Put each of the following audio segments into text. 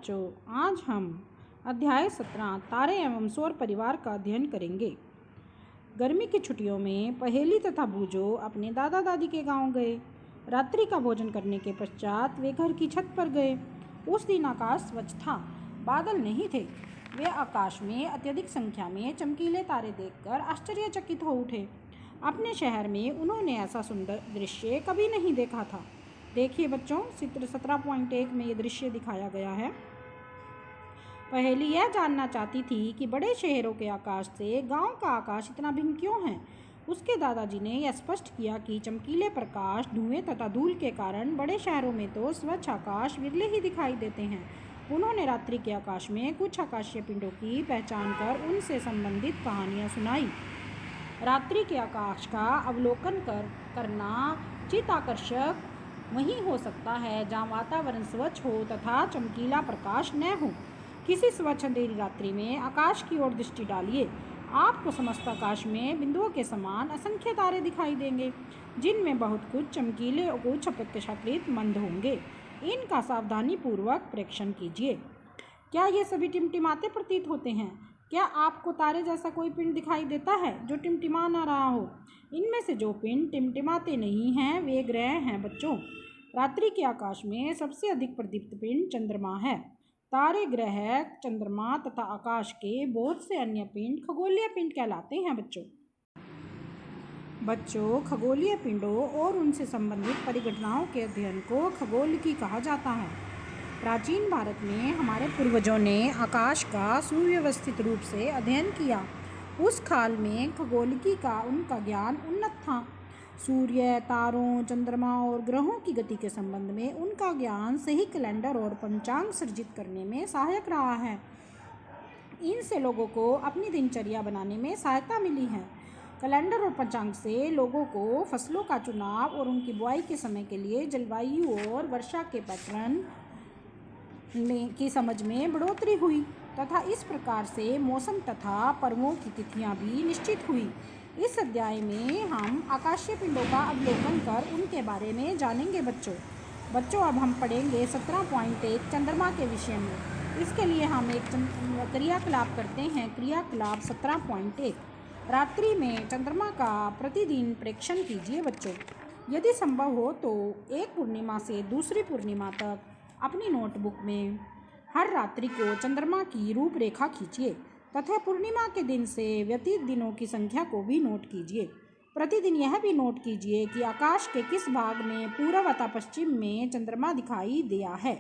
बच्चों, आज हम अध्याय 17 तारे एवं सौर परिवार का अध्ययन करेंगे। गर्मी की छुट्टियों में पहेली तथा बूजो अपने दादा दादी के गांव गए। रात्रि का भोजन करने के पश्चात वे घर की छत पर गए। उस दिन आकाश स्वच्छ था, बादल नहीं थे। वे आकाश में अत्यधिक संख्या में चमकीले तारे देखकर आश्चर्यचकित हो उठे। अपने शहर में उन्होंने ऐसा सुंदर दृश्य कभी नहीं देखा था। देखिए बच्चों, चित्र 17.1 में ये दृश्य दिखाया गया है। पहेली यह जानना चाहती थी कि बड़े शहरों के आकाश से गांव का आकाश इतना भिन्न क्यों है। उसके दादाजी ने यह स्पष्ट किया कि चमकीले प्रकाश, धुएं तथा धूल के कारण बड़े शहरों में तो स्वच्छ आकाश विरले ही दिखाई देते हैं। उन्होंने रात्रि के आकाश में कुछ आकाशीय पिंडों की पहचान कर उनसे संबंधित कहानियाँ सुनाई। रात्रि के आकाश का अवलोकन करना चित्ताकर्षक वहीं हो सकता है जहाँ वातावरण स्वच्छ हो तथा चमकीला प्रकाश न हो। किसी स्वच्छ अंधेरी रात्रि में आकाश की ओर दृष्टि डालिए। आपको समस्त आकाश में बिंदुओं के समान असंख्य तारे दिखाई देंगे, जिनमें बहुत कुछ चमकीले और कुछ अपेक्षाकृत मंद होंगे। इनका सावधानीपूर्वक परीक्षण कीजिए। क्या ये सभी टिमटिमाते प्रतीत होते हैं? क्या आपको तारे जैसा कोई पिंड दिखाई देता है जो टिमटिमा ना रहा हो? इनमें से जो पिंड टिमटिमाते नहीं हैं वे ग्रह हैं बच्चों। रात्रि के आकाश में सबसे अधिक प्रदीप्त पिंड चंद्रमा है। तारे, ग्रह, चंद्रमा तथा आकाश के बहुत से अन्य पिंड खगोलीय पिंड कहलाते हैं बच्चों, खगोलीय पिंडों और उनसे संबंधित परिघटनाओं के अध्ययन को खगोलिकी कहा जाता है। प्राचीन भारत में हमारे पूर्वजों ने आकाश का सुव्यवस्थित रूप से अध्ययन किया। उस काल में खगोलिकी का उनका ज्ञान उन्नत था। सूर्य, तारों, चंद्रमा और ग्रहों की गति के संबंध में उनका ज्ञान सही कैलेंडर और पंचांग सृजित करने में सहायक रहा है। इनसे लोगों को अपनी दिनचर्या बनाने में सहायता मिली है। कैलेंडर और पंचांग से लोगों को फसलों का चुनाव और उनकी बुआई के समय के लिए जलवायु और वर्षा के पैटर्न की समझ में बढ़ोतरी हुई तथा इस प्रकार से मौसम तथा पर्वों की तिथियां भी निश्चित हुई। इस अध्याय में हम आकाशीय पिंडों का अवलोकन कर उनके बारे में जानेंगे बच्चों, अब हम पढ़ेंगे 17.1 चंद्रमा के विषय में। इसके लिए हम एक क्रियाकलाप करते हैं। क्रियाकलाप 17.1, रात्रि में चंद्रमा का प्रतिदिन प्रेक्षण कीजिए बच्चों। यदि संभव हो तो एक पूर्णिमा से दूसरी पूर्णिमा तक अपनी नोटबुक में हर रात्रि को चंद्रमा की रूपरेखा खींचिए तथा पूर्णिमा के दिन से व्यतीत दिनों की संख्या को भी नोट कीजिए। प्रतिदिन यह भी नोट कीजिए कि आकाश के किस भाग में पूर्व अथवा पश्चिम में चंद्रमा दिखाई दिया है।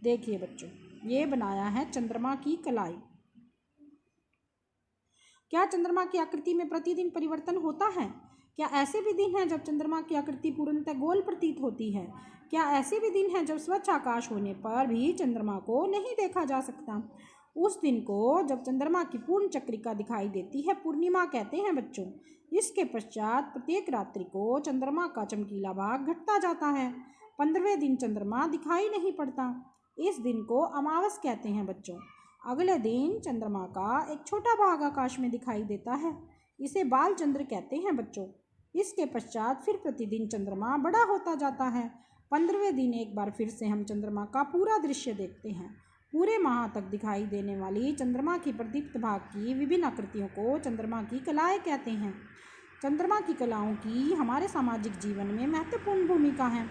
देखिए बच्चों, ये बनाया है चंद्रमा की कलाई। क्या चंद्रमा की आकृति में प्रतिदिन परिवर्तन होता है? क्या ऐसे भी दिन हैं जब चंद्रमा की आकृति पूर्णतः गोल प्रतीत होती है? क्या ऐसे भी दिन हैं जब स्वच्छ आकाश होने पर भी चंद्रमा को नहीं देखा जा सकता? उस दिन को जब चंद्रमा की पूर्ण चक्रिका दिखाई देती है पूर्णिमा कहते हैं बच्चों। इसके पश्चात प्रत्येक रात्रि को चंद्रमा का चमकीला भाग घटता जाता है। 15वें दिन चंद्रमा दिखाई नहीं पड़ता। इस दिन को अमावस कहते हैं बच्चों। अगले दिन चंद्रमा का एक छोटा भाग आकाश में दिखाई देता है। इसे बाल चंद्र कहते हैं बच्चों। इसके पश्चात फिर प्रतिदिन चंद्रमा बड़ा होता जाता है। 15वें दिन एक बार फिर से हम चंद्रमा का पूरा दृश्य देखते हैं। पूरे माह तक दिखाई देने वाली चंद्रमा की प्रदीप्त भाग की विभिन्न आकृतियों को चंद्रमा की कलाएं कहते हैं। चंद्रमा की कलाओं की हमारे सामाजिक जीवन में महत्वपूर्ण भूमिका है।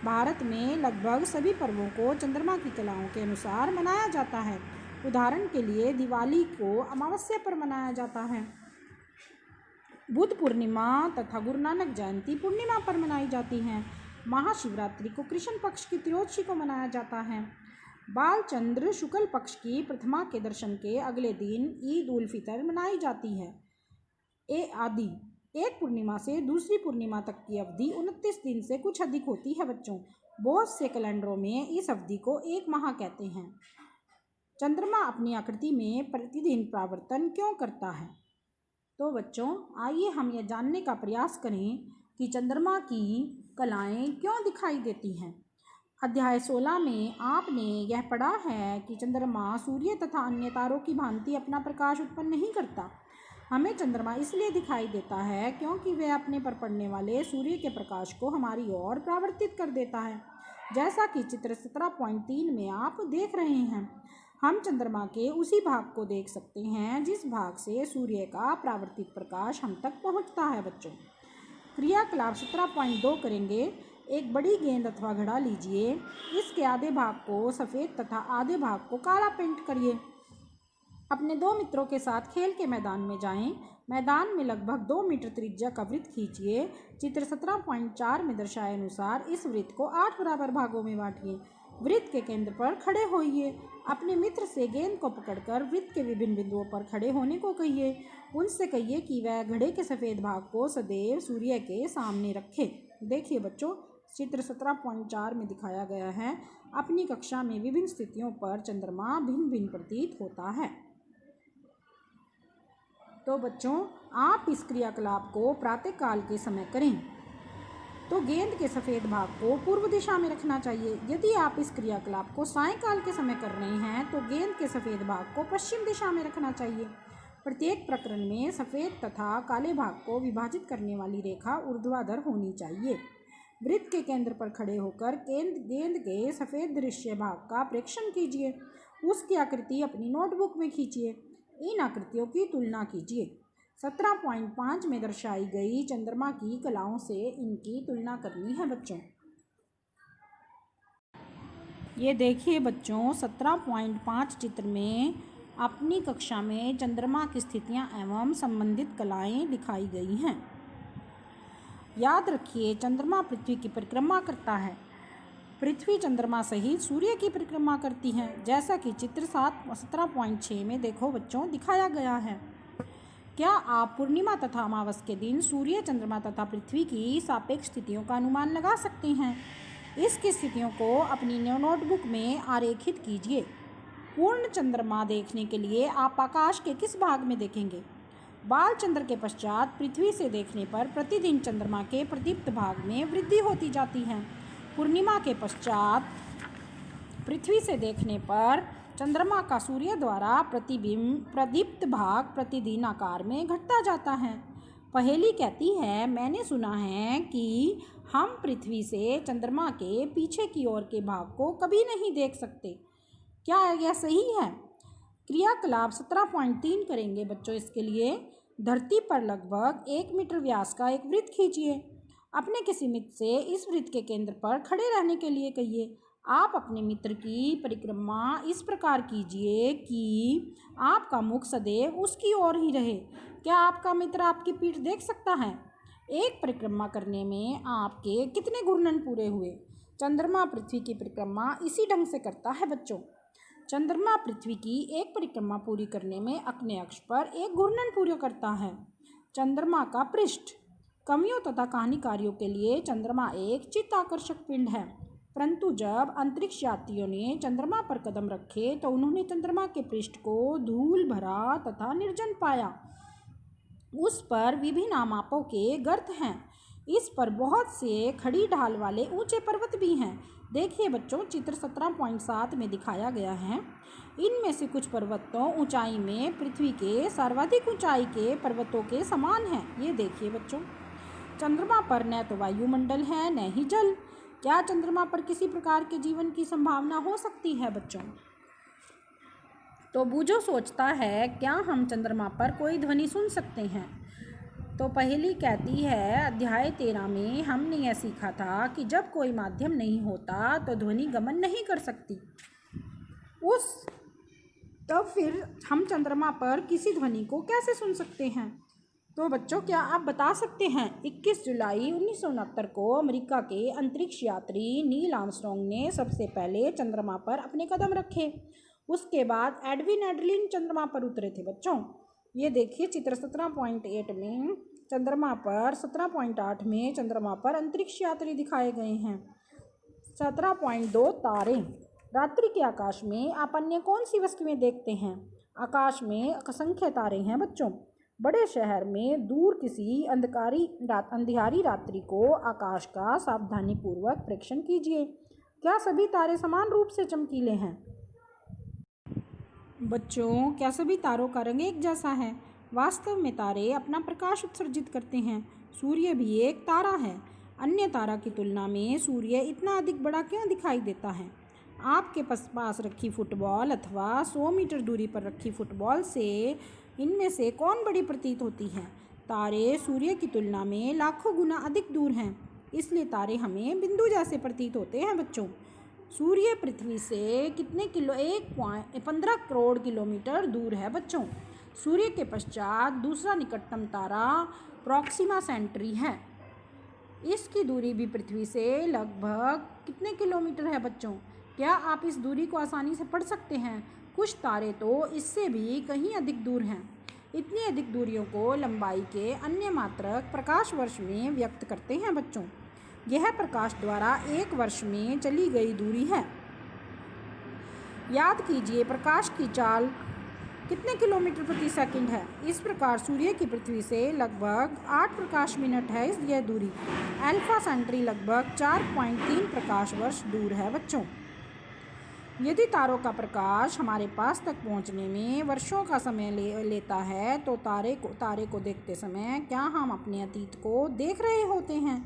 भारत में लगभग सभी पर्वों को चंद्रमा की कलाओं के अनुसार मनाया जाता है। उदाहरण के लिए दिवाली को अमावस्या पर मनाया जाता है। बुद्ध पूर्णिमा तथा गुरु नानक जयंती पूर्णिमा पर मनाई जाती हैं। महाशिवरात्रि को कृष्ण पक्ष की त्रयोदशी को मनाया जाता है। बालचंद्र शुक्ल पक्ष की प्रथमा के दर्शन के अगले दिन ईद उल फितर मनाई जाती है। एक पूर्णिमा से दूसरी पूर्णिमा तक की अवधि 29 दिन से कुछ अधिक होती है बच्चों। बहुत से कैलेंडरों में इस अवधि को एक माह कहते हैं। चंद्रमा अपनी आकृति में प्रतिदिन परावर्तन क्यों करता है? तो बच्चों, आइए हम यह जानने का प्रयास करें कि चंद्रमा की कलाएं क्यों दिखाई देती हैं। अध्याय 16 में आपने यह पढ़ा है कि चंद्रमा सूर्य तथा अन्य तारों की भांति अपना प्रकाश उत्पन्न नहीं करता। हमें चंद्रमा इसलिए दिखाई देता है क्योंकि वह अपने पर पड़ने वाले सूर्य के प्रकाश को हमारी ओर परावर्तित कर देता है। जैसा कि चित्र 17.3 में आप देख रहे हैं, हम चंद्रमा के उसी भाग को देख सकते हैं जिस भाग से सूर्य का परावर्तित प्रकाश हम तक पहुंचता है बच्चों। क्रियाकलाप 17.2 करेंगे। एक बड़ी गेंद अथवा घड़ा लीजिए। इसके आधे भाग को सफ़ेद तथा आधे भाग को काला पेंट करिए। अपने दो मित्रों के साथ खेल के मैदान में जाएं। मैदान में लगभग 2 मीटर त्रिज्या का वृत्त खींचिए। चित्र 17.4 में दर्शाए अनुसार इस वृत्त को 8 बराबर भागों में बांटिए। वृत्त के केंद्र पर खड़े होइए। अपने मित्र से गेंद को पकड़कर वृत्त के विभिन्न बिंदुओं पर खड़े होने को कहिए। उनसे कहिए कि वह घड़े के सफ़ेद भाग को सदैव सूर्य के सामने रखे। देखिए बच्चों, चित्र 17.4 में दिखाया गया है। अपनी कक्षा में विभिन्न स्थितियों पर चंद्रमा भिन्न भिन्न प्रतीत होता है। तो बच्चों, आप इस क्रियाकलाप को प्रातःकाल के समय करें तो गेंद के सफ़ेद भाग को पूर्व दिशा में रखना चाहिए। यदि आप इस क्रियाकलाप को सायंकाल के समय कर रहे हैं तो गेंद के सफ़ेद भाग को पश्चिम दिशा में रखना चाहिए। प्रत्येक प्रकरण में सफ़ेद तथा काले भाग को विभाजित करने वाली रेखा ऊर्ध्वाधर होनी चाहिए। वृत्त के केंद्र पर खड़े होकर गेंद के सफ़ेद दृश्य भाग का प्रेक्षण कीजिए। उसकी आकृति अपनी नोटबुक में खींचिए। इन आकृतियों की तुलना कीजिए। 17.5 में दर्शाई गई चंद्रमा की कलाओं से इनकी तुलना करनी है बच्चों। ये देखिए बच्चों, 17.5 चित्र में अपनी कक्षा में चंद्रमा की स्थितियां एवं संबंधित कलाएं दिखाई गई हैं। याद रखिए, चंद्रमा पृथ्वी की परिक्रमा करता है। पृथ्वी चंद्रमा सहित सूर्य की परिक्रमा करती है, जैसा कि चित्र 17.6 में देखो बच्चों दिखाया गया है। क्या आप पूर्णिमा तथा अमावस के दिन सूर्य, चंद्रमा तथा पृथ्वी की सापेक्ष स्थितियों का अनुमान लगा सकते हैं? इसकी स्थितियों को अपनी नोटबुक में आरेखित कीजिए। पूर्ण चंद्रमा देखने के लिए आप आकाश के किस भाग में देखेंगे? बाल चंद्र के पश्चात पृथ्वी से देखने पर प्रतिदिन चंद्रमा के प्रदीप्त भाग में वृद्धि होती जाती है। पूर्णिमा के पश्चात पृथ्वी से देखने पर चंद्रमा का सूर्य द्वारा प्रदीप्त भाग प्रतिदिन आकार में घटता जाता है। पहेली कहती है, मैंने सुना है कि हम पृथ्वी से चंद्रमा के पीछे की ओर के भाग को कभी नहीं देख सकते। क्या यह सही है? क्रियाकलाप 17.3 करेंगे बच्चों। इसके लिए धरती पर लगभग 1 मीटर व्यास का एक वृत्त खींचिए। अपने किसी मित्र से इस वृत्त के केंद्र पर खड़े रहने के लिए कहिए। आप अपने मित्र की परिक्रमा इस प्रकार कीजिए कि आपका मुख सदैव उसकी ओर ही रहे। क्या आपका मित्र आपकी पीठ देख सकता है? एक परिक्रमा करने में आपके कितने घूर्णन पूरे हुए? चंद्रमा पृथ्वी की परिक्रमा इसी ढंग से करता है बच्चों। चंद्रमा पृथ्वी की एक परिक्रमा पूरी करने में अपने अक्ष पर एक घूर्णन पूरा करता है। चंद्रमा का पृष्ठ। कवियों तथा कहानीकारियों के लिए चंद्रमा एक चित्ताकर्षक पिंड है, परंतु जब अंतरिक्ष यात्रियों ने चंद्रमा पर कदम रखे तो उन्होंने चंद्रमा के पृष्ठ को धूल भरा तथा निर्जन पाया। उस पर विभिन्न आमापों के गर्त हैं। इस पर बहुत से खड़ी ढाल वाले ऊंचे पर्वत भी हैं। देखिए बच्चों, चित्र 17.7 में दिखाया गया है। इनमें से कुछ पर्वतों ऊंचाई में पृथ्वी के सर्वाधिक ऊंचाई के पर्वतों के समान हैं। ये देखिए बच्चों, चंद्रमा पर न तो वायुमंडल है न ही जल। क्या चंद्रमा पर किसी प्रकार के जीवन की संभावना हो सकती है बच्चों? तो बूझो सोचता है, क्या हम चंद्रमा पर कोई ध्वनि सुन सकते हैं? तो पहेली कहती है, अध्याय 13 में हमने यह सीखा था कि जब कोई माध्यम नहीं होता तो ध्वनि गमन नहीं कर सकती। तब फिर हम चंद्रमा पर किसी ध्वनि को कैसे सुन सकते हैं? तो बच्चों, क्या आप बता सकते हैं? 21 जुलाई 1969 को अमेरिका के अंतरिक्ष यात्री नील आर्मस्ट्रॉन्ग ने सबसे पहले चंद्रमा पर अपने कदम रखे। उसके बाद एडविन एड्लिन चंद्रमा पर उतरे थे बच्चों। ये देखिए, चित्र 17.8 में चंद्रमा पर 17.8 में चंद्रमा पर अंतरिक्ष यात्री दिखाए गए हैं। 17.2 तारे। रात्रि के आकाश में आप अन्य कौन सी वस्तुएं देखते हैं? आकाश में असंख्य तारे हैं बच्चों। बड़े शहर में दूर किसी अंधियारी रात्रि को आकाश का सावधानीपूर्वक प्रेक्षण कीजिए। क्या सभी तारे समान रूप से चमकीले हैं? बच्चों, क्या सभी तारों का रंग एक जैसा है? वास्तव में तारे अपना प्रकाश उत्सर्जित करते हैं। सूर्य भी एक तारा है। अन्य तारा की तुलना में सूर्य इतना अधिक बड़ा क्यों दिखाई देता है? आपके पास रखी फुटबॉल अथवा 100 मीटर दूरी पर रखी फुटबॉल से इनमें से कौन बड़ी प्रतीत होती है? तारे सूर्य की तुलना में लाखों गुना अधिक दूर हैं, इसलिए तारे हमें बिंदु जैसे प्रतीत होते हैं बच्चों। सूर्य पृथ्वी से कितने 15 करोड़ किलोमीटर दूर है बच्चों। सूर्य के पश्चात दूसरा निकटतम तारा प्रॉक्सिमा सेंटरी है। इसकी दूरी भी पृथ्वी से लगभग कितने किलोमीटर है बच्चों? क्या आप इस दूरी को आसानी से पढ़ सकते हैं? कुछ तारे तो इससे भी कहीं अधिक दूर हैं। इतनी अधिक दूरियों को लंबाई के अन्य मात्रक प्रकाश वर्ष में व्यक्त करते हैं बच्चों। यह प्रकाश द्वारा एक वर्ष में चली गई दूरी है। याद कीजिए, प्रकाश की चाल कितने किलोमीटर प्रति सेकंड है? इस प्रकार सूर्य की पृथ्वी से लगभग 8 प्रकाश मिनट है यह दूरी। अल्फा सेंटरी लगभग 4.3 प्रकाश वर्ष दूर है बच्चों। यदि तारों का प्रकाश हमारे पास तक पहुंचने में वर्षों का समय लेता है तो तारे को देखते समय क्या हम अपने अतीत को देख रहे होते हैं?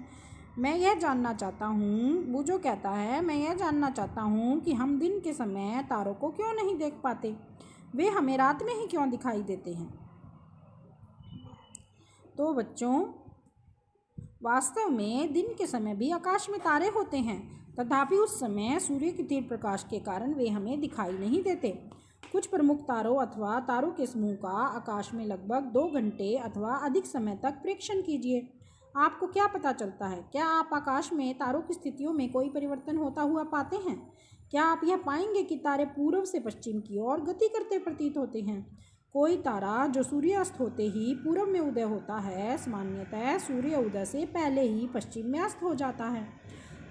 मैं यह जानना चाहता हूँ, बूझो कहता है, मैं यह जानना चाहता हूँ कि हम दिन के समय तारों को क्यों नहीं देख पाते? वे हमें रात में ही क्यों दिखाई देते हैं? तो बच्चों, वास्तव में दिन के समय भी आकाश में तारे होते हैं, तथापि उस समय सूर्य के तीव्र प्रकाश के कारण वे हमें दिखाई नहीं देते। कुछ प्रमुख तारों अथवा तारों के समूह का आकाश में लगभग 2 घंटे अथवा अधिक समय तक प्रेक्षण कीजिए। आपको क्या पता चलता है? क्या आप आकाश में तारों की स्थितियों में कोई परिवर्तन होता हुआ पाते हैं? क्या आप यह पाएंगे कि तारे पूर्व से पश्चिम की ओर गति करते प्रतीत होते हैं? कोई तारा जो सूर्यास्त होते ही पूर्व में उदय होता है, सामान्यतः सूर्य उदय से पहले ही पश्चिम में अस्त हो जाता है।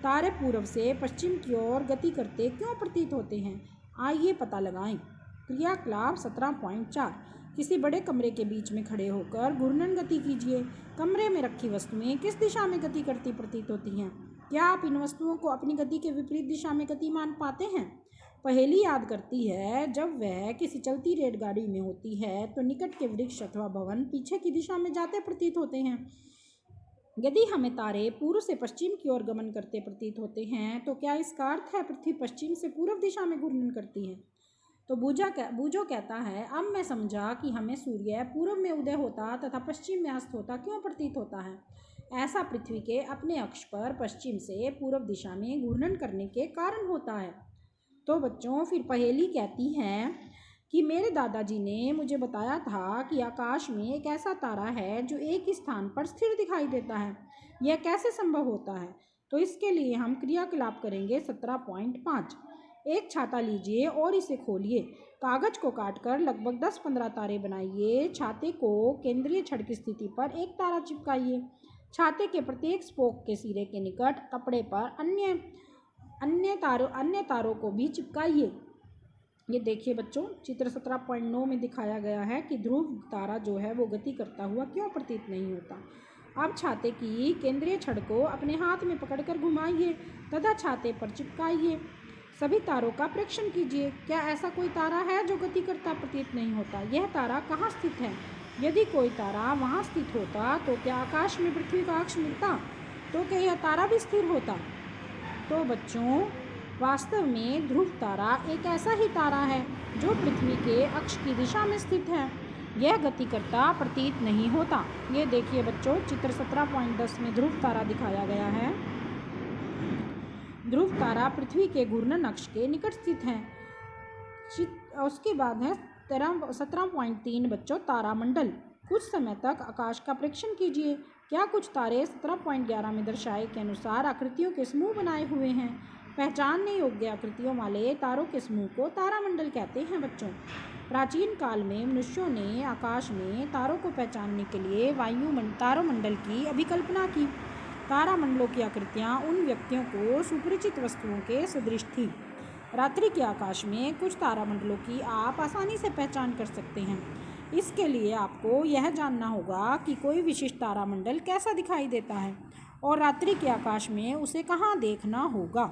तारे पूर्व से पश्चिम की ओर गति करते क्यों प्रतीत होते हैं? आइए पता लगाएं। क्रियाकलाप 17.4। किसी बड़े कमरे के बीच में खड़े होकर घूर्णन गति कीजिए। कमरे में रखी वस्तुएं किस दिशा में गति करती प्रतीत होती हैं? क्या आप इन वस्तुओं को अपनी गति के विपरीत दिशा में गतिमान पाते हैं? पहेली याद करती है, जब वह किसी चलती रेलगाड़ी में होती है तो निकट के वृक्ष अथवा भवन पीछे की दिशा में जाते प्रतीत होते हैं। यदि हमें तारे पूर्व से पश्चिम की ओर गमन करते प्रतीत होते हैं तो क्या इसका अर्थ है पृथ्वी पश्चिम से पूर्व दिशा में घूर्णन करती है? तो बूझो कहता है, अब मैं समझा कि हमें सूर्य पूर्व में उदय होता तथा पश्चिम में अस्त होता क्यों प्रतीत होता है। ऐसा पृथ्वी के अपने अक्ष पर पश्चिम से पूर्व दिशा में घूर्णन करने के कारण होता है। तो बच्चों, फिर पहेली कहती है कि मेरे दादाजी ने मुझे बताया था कि आकाश में एक ऐसा तारा है जो एक ही स्थान पर स्थिर दिखाई देता है। यह कैसे संभव होता है? तो इसके लिए हम क्रियाकलाप करेंगे 17.5। एक छाता लीजिए और इसे खोलिए। कागज को काटकर लगभग 10-15 तारे बनाइए। छाते को केंद्रीय छड़ की स्थिति पर एक तारा चिपकाइए। छाते के प्रत्येक स्पोक के सिरे के निकट कपड़े पर अन्य तारों को भी चिपकाइए। ये देखिए बच्चों, चित्र 17.9 में दिखाया गया है कि ध्रुव तारा जो है वो गति करता हुआ क्यों प्रतीत नहीं होता। अब छाते की केंद्रीय छड़ को अपने हाथ में पकड़कर घुमाइए तथा छाते पर चिपकाइए। सभी तारों का प्रेक्षण कीजिए। क्या ऐसा कोई तारा है जो गति करता प्रतीत नहीं होता? यह तारा कहाँ स्थित है? यदि कोई तारा वहाँ स्थित होता तो क्या आकाश में पृथ्वी का अक्ष मिलता? तो क्या यह तारा भी स्थिर होता? तो बच्चों, वास्तव में ध्रुव तारा एक ऐसा ही तारा है जो पृथ्वी के अक्ष की दिशा में स्थित है। यह गति करता प्रतीत नहीं होता। ये देखिए बच्चों, चित्र 17.10 में ध्रुव तारा दिखाया गया है। ध्रुव तारा पृथ्वी के घूर्णन अक्ष के निकट स्थित है। उसके बाद है 17.3 बच्चों, तारामंडल। कुछ समय तक आकाश का प्रेक्षण कीजिए। क्या कुछ तारे 17.11 में दर्शाए के अनुसार आकृतियों के समूह बनाए हुए हैं? पहचानने योग्य आकृतियों वाले तारों के समूह को तारामंडल कहते हैं बच्चों। प्राचीन काल में मनुष्यों ने आकाश में तारों को पहचानने के लिए तारामंडल की अभिकल्पना की। तारामंडलों की आकृतियाँ उन व्यक्तियों को सुपरिचित वस्तुओं के सदृश थी। रात्रि के आकाश में कुछ तारामंडलों की आप आसानी से पहचान कर सकते हैं। इसके लिए आपको यह जानना होगा कि कोई विशिष्ट तारामंडल कैसा दिखाई देता है और रात्रि के आकाश में उसे कहाँ देखना होगा।